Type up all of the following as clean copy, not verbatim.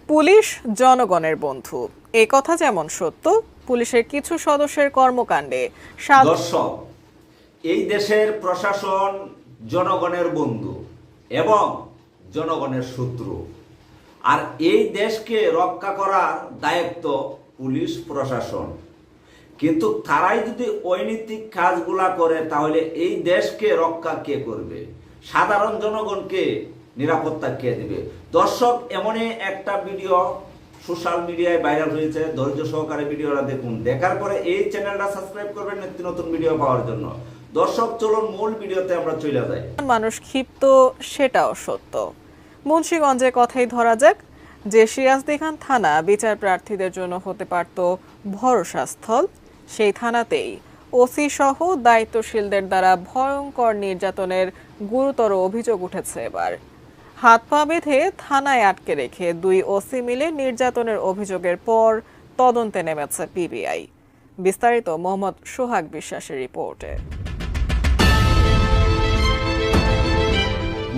Police জনগণের বন্ধু, এই কথা যেমন সত্য পুলিশের কিছু সদস্যের কর্মকাণ্ডে। দর্শক, এই দেশের প্রশাসন জনগণের বন্ধু এবং জনগণের শত্রু। আর এই দেশকে রক্ষা করার দায়িত্ব পুলিশ প্রশাসন। কিন্তু তারাই যদি অনৈতিক কাজগুলা করে তাহলে এই দেশকে রক্ষা কে করবে? সাধারণ জনগণকে নিরাপত্তা কে দিবে? দর্শক, এমনই একটা ভিডিও সোশ্যাল মিডিয়ায় ভাইরাল হয়েছে। ধৈর্য সহকারে ভিডিওটা দেখুন, দেখার পরে এই চ্যানেলটা সাবস্ক্রাইব করবেন নিত্য নতুন ভিডিও পাওয়ার জন্য। দর্শক, চলুন মূল ভিডিওতে আমরা চলে যাই। মানুষ ক্ষিপ্ত, সেটাও সত্য। মুন্সিগঞ্জের কথাই ধরা যাক, যে সিরাজদি খান থানা বিচার প্রার্থীদের জন্য হতে পারত ভরসাস্থল, সেই থানাতেই ওসি সহ দায়িত্বশীলদের দ্বারা ভয়ঙ্কর নির্যাতনের গুরুতর অভিযোগ উঠেছে। এবার হাত পা বেঁধে থানায় আটকে রেখে দুই ওসি মিলে নির্যাতনের অভিযোগের পর তদন্তে নেমেছে পিবিআই। বিস্তারিত মোহাম্মদ সোহাগ বিশ্বাসের রিপোর্টে।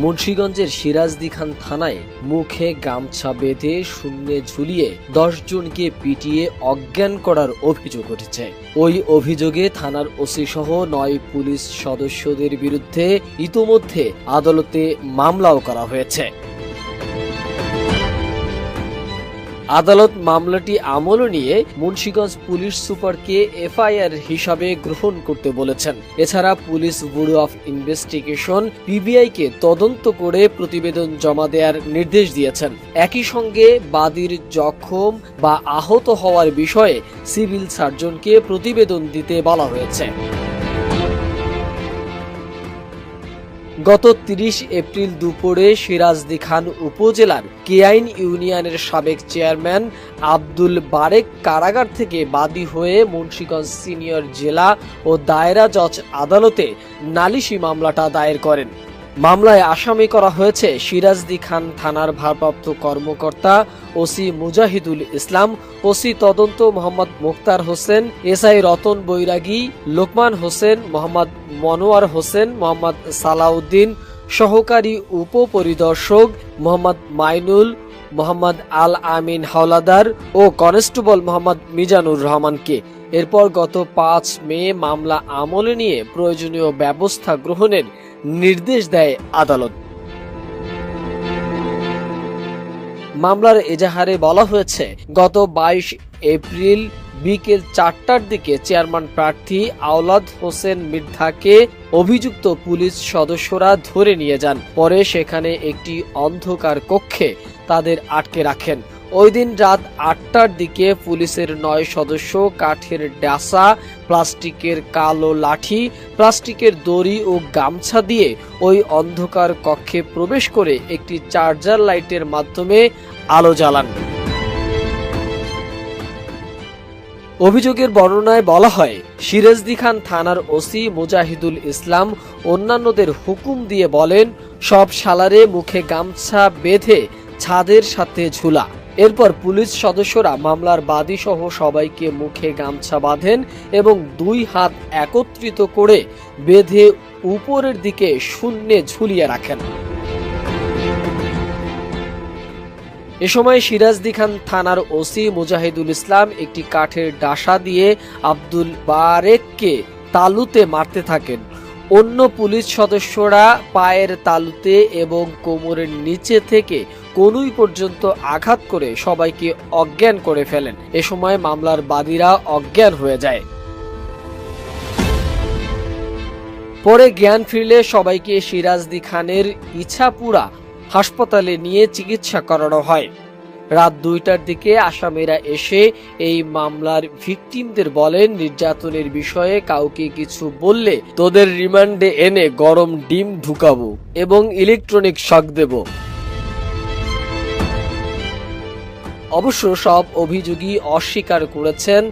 মুন্সিগঞ্জের সিরাজদি খান থানায় মুখে গামছা বেঁধে শূন্যে ঝুলিয়ে 10 জনকে পিটিয়ে অজ্ঞান করার অভিযোগ উঠেছে। ওই অভিযোগে থানার ওসি সহ 9 পুলিশ সদস্যদের বিরুদ্ধে ইতোমধ্যে আদালতে মামলাও করা হয়েছে। আদালত মামলাটি আমল নিয়ে মুন্সিগঞ্জ পুলিশ সুপারকে এফআইআর হিসাবে গ্রহণ করতে বলেছেন। এছাড়া পুলিশ ব্যুরো অফ ইনভেস্টিগেশন পিবিআইকে তদন্ত করে প্রতিবেদন জমা দেওয়ার নির্দেশ দিয়েছেন। একই সঙ্গে বাদীর জখম বা আহত হওয়ার বিষয়ে সিভিল সার্জনকে প্রতিবেদন দিতে বলা হয়েছে। গত 30 এপ্রিল দুপুরে সিরাজদি খান উপজেলার কেআইন ইউনিয়নের সাবেক চেয়ারম্যান আব্দুল বারেক কারাগার থেকে বাদী হয়ে মুন্সিগঞ্জ সিনিয়র জেলা ও দায়রা জজ আদালতে নালিশি মামলাটা দায়ের করেন। মামলায় আসামি করা হয়েছে সিরাজদি খান থানার ভারপ্রাপ্ত কর্মকর্তা ওসি মুজাহিদুল ইসলাম, ওসি তদন্ত মোহাম্মদ মুখতার হোসেন, এসআই রতন বৈরাগী, লোকমান হোসেন, মোহাম্মদ মনোয়ার হোসেন, মোহাম্মদ সালাউদ্দিন, সহকারী উপপরিদর্শক মোহাম্মদ মাইনুল, মোহাম্মদ আল আমিন হাওলাদার ও কনস্টেবল মোহাম্মদ মিজানুর রহমানকে। এরপর গত 5 মে মামলা আমলে নিয়ে প্রয়োজনীয় ব্যবস্থা গ্রহণের নির্দেশ দেয় আদালত। মামলার এজাহারে বলা হয়েছে, গত 22 এপ্রিল বিকেল 4টার দিকে চেয়ারম্যান প্রার্থী আওলাদ হোসেন মৃধাকে অভিযুক্ত পুলিশ সদস্যরা ধরে নিয়ে যান। পরে সেখানে একটি অন্ধকার কক্ষে তাদের আটকে রাখেন। ওই দিন রাত 8টার দিকে পুলিশের 9 সদস্য কাঠের ডাসা, প্লাস্টিকের কালো লাঠি, প্লাস্টিকের দড়ি ও গামছা দিয়ে ওই অন্ধকার কক্ষে প্রবেশ করে একটি চার্জার লাইটের মাধ্যমে আলো জ্বালান। অভিযোগের বর্ণনায় বলা হয়, সিরাজদি খান থানার ওসি মুজাহিদুল ইসলাম অন্যান্যদের হুকুম দিয়ে বলেন, সব শালারে মুখে গামছা বেঁধে ছাদের সাথে ঝুলা। এরপর পুলিশ সদস্যরা মামলার বাদী সহ সবাইকে মুখে গামছা বাঁধেন এবং 2 হাত একত্রিত করে বেঁধে উপরের দিকে শূন্যে ঝুলিয়ে রাখেন। এ সময় সিরাজদি খান থানার ওসি মুজাহিদুল ইসলাম একটি কাঠের ডাসা দিয়ে আব্দুল বারেককে তালুতে মারতে থাকেন। অন্য পুলিশ সদস্যরা পায়ের তালুতে এবং কোমরের নিচে থেকে কনুই পর্যন্ত আঘাত করে সবাইকে অজ্ঞান করে ফেলেন। এ সময় মামলার বাদীরা অজ্ঞান হয়ে যায়। পরে জ্ঞান ফিরলে সবাইকে সিরাজদি খানের ইছাপুরা হাসপাতালে নিয়ে চিকিৎসা করানো হয়। রাত 2টার দিকে আসামিরা এসে এই মামলার ভিকটিমদের বলেন, নির্যাতনের বিষয়ে কাউকে কিছু বললে তোদের রিমান্ডে এনে গরম ডিম ঢুকাবো এবং ইলেকট্রনিক শক দেব। অবশ্য সব অভিযোগই অস্বীকার করেছেন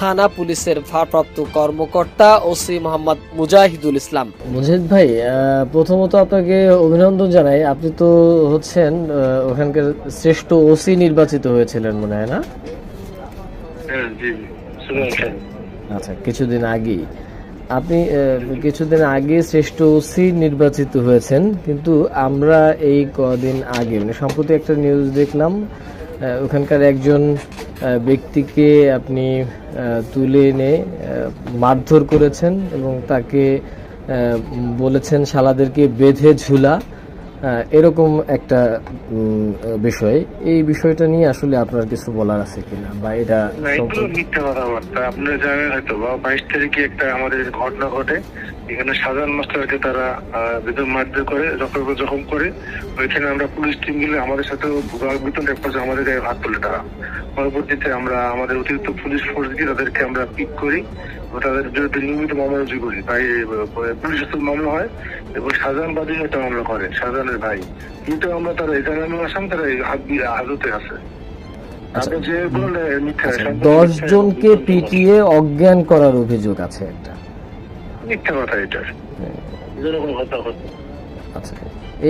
থানা পুলিশের ভারপ্রাপ্ত কর্মকর্তা ওসি মোহাম্মদ মুজাহিদুল ইসলাম। মুজাহিদ ভাই, প্রথমত আপনাকে অভিনন্দন জানাই। আপনি তো হচ্ছেন ওখানকার শ্রেষ্ঠ ওসি নির্বাচিত হয়েছিলেন মনে হয়, না? আচ্ছা, কিছুদিন আগে শ্রেষ্ঠ ওসি নির্বাচিত হয়েছেন। কিন্তু আমরা এই কদিন আগে মানে সম্প্রতি একটা নিউজ দেখলাম, ওখানকার একজন ব্যক্তিকে আপনি তুলে এনে মারধর করেছেন এবং তাকে বলেছেন শালাদেরকে বেঁধে ঝুলা, এরকম একটা বিষয়। এই বিষয়টা নিয়ে আসলে আপনার কিছু বলার আছে কিনা, বা এটা মিথ্যা কথাবার্তা? আপনারা জানেন হয়তো বা 22 তারিখে একটা আমাদের ঘটনা ঘটে, এখানে সাধারণ মাস্টারকে তারা বেতন মারধর করে, জখম করে। ওইখানে আমরা পুলিশ টিম গেলে আমাদের সাথে বেতন এক পর্যায়ে আমাদের গায়ে হাত তোলে তারা। পরবর্তীতে আমরা আমাদের অতিরিক্ত পুলিশ ফোর্স দিয়ে তাদেরকে আমরা পিক করি, তাদের বিরুদ্ধে নিয়মিত মামলা রুজু করি। তাই পুলিশের তো মামলা হয় এবং শাহজাহান বাদী একটা মামলা করে, শাহজাহানের ভাই। কিন্তু আমরা তারা এখানে আসাম, তারা হাজতে আছে। 10 জনকে পিটিয়ে অজ্ঞান করার অভিযোগ আছে একটা। মিথ্যা কথা এটা। আচ্ছা,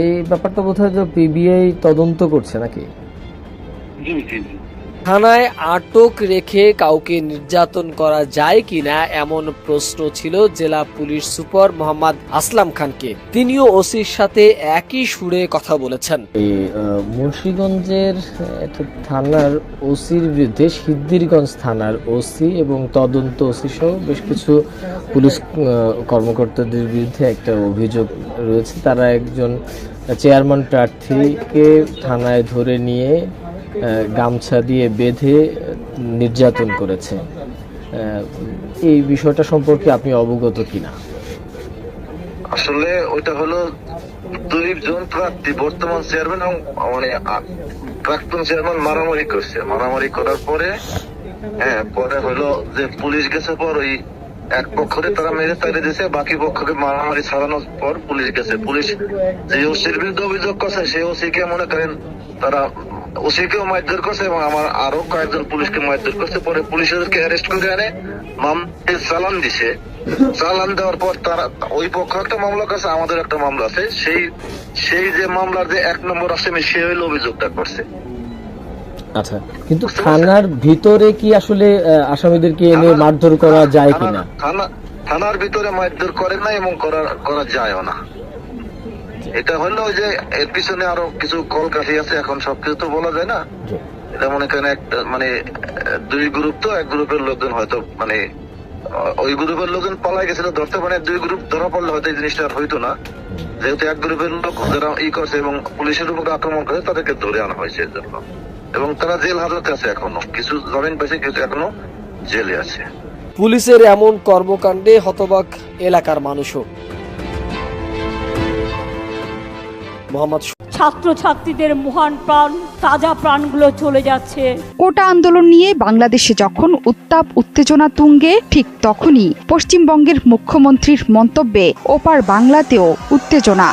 এই ব্যাপারটা বোধহয় পিবিআই তদন্ত করছে নাকি? জি জি জি। থানায় আটক রেখে কাউকে নির্যাতন করা যায় কিনা এমন প্রশ্ন ছিল জেলা পুলিশ সুপার মোহাম্মদ আসলাম খানকে। তিনিও ওসির সাথে একই সুরে কথা বলেছেন। এই মুন্সিগঞ্জের একটা থানার ওসির বিরুদ্ধে, সিদ্ধিরগঞ্জ থানার ওসি এবং তদন্ত ওসি সহ বেশ কিছু পুলিশ কর্মকর্তাদের বিরুদ্ধে একটা অভিযোগ রয়েছে। তারা একজন চেয়ারম্যান প্রার্থীকে থানায় ধরে নিয়ে গামছা দিয়ে বেঁধে নির্যাতন করেছে। এই বিষয়টা সম্পর্কে আপনি অবগত কিনা? আসলে ওইটা হলো 2 জন প্রার্থী, বর্তমান চেয়ারম্যান এবং মানে প্রাক্তন চেয়ারম্যান মারামারি করছে। মারামারি করার পরে পরে হলো যে পুলিশ গেছে, পর ওই এক পক্ষকে তারা মেরে তাড়ে দিয়েছে, বাকি পক্ষকে মারামারি ছাড়ানোর পর পুলিশ গেছে। পুলিশ যে ওসির বিরুদ্ধে অভিযোগ করছে সেই ওসিকে মনে করেন তারা ওসিকেও মারধর করছে এবং আমার আরো কয়েকজন পুলিশকে মারধর করছে। পরে পুলিশদেরকে অ্যারেস্ট করে আনে মামলায় চালান দিছে। চালান দেওয়ার পর তারা ওই পক্ষ একটা মামলা করছে, আমাদের একটা মামলা আছে। সেই যে মামলার যে 1 নম্বর আসামি সে হইলো অভিযোগটা করছে। আচ্ছা, কিন্তু থানার ভিতরে কি আসলে আসামিদেরকে এনে মারধর করা যায় কিনা? থানার ভিতরে মারধর করে না এবং করা যায়ও না। এটা হলো ওই যে এর পিছনে আরো কিছু কলকাঠি আছে, এখন সবকিছু তো বলা যায় না। এটা মনে করেন একটা মানে 2 গ্রুপ, তো এক গ্রুপের লোকজন হয়তো মানে ওই গ্রুপের লোকজন পালাই গেছিল ধরতে, মানে 2 গ্রুপ ধরা পড়লে হয়তো এই জিনিসটা আর হইতো না। যেহেতু এক গ্রুপের লোক যারা করছে এবং পুলিশের উপর আক্রমণ করে, তাদেরকে ধরে আনা হয়েছে এর জন্য। এবং তারা জেল হাজতে আছে এখনো, কিছু জামিন পেয়েছে, কিছু এখনো জেলে আছে। পুলিশের এমন কর্মকাণ্ডে হতবাক এলাকার মানুষও। মোহাম্মদ ছাত্রছাত্রীদের মহান প্রাণ, তাজা প্রাণগুলো চলে যাচ্ছে। কোটা আন্দোলন নিয়ে বাংলাদেশে যখন উত্তাপ উত্তেজনা তুঙ্গে, ঠিক তখনই পশ্চিমবঙ্গের মুখ্যমন্ত্রীর মন্তব্যে ওপার বাংলাতেও উত্তেজনা।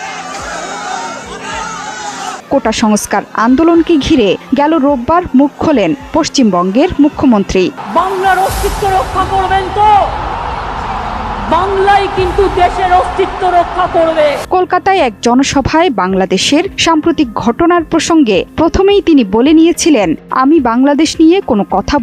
কোটা সংস্কার আন্দোলনকে ঘিরে গেল রোববার মুখ খোলেন পশ্চিমবঙ্গের মুখ্যমন্ত্রী। বাংলার অস্তিত্ব রক্ষা করবেন তো? বাংলাই কিন্তু দেশের অস্তিত্ব রক্ষা করবে। কলকাতায় এক জনসভায় বাংলাদেশের সাম্প্রতিক ঘটনার প্রসঙ্গে প্রথমেই তিনি বলে নিয়েছিলেন, আমি বাংলাদেশ নিয়ে কোনো কথা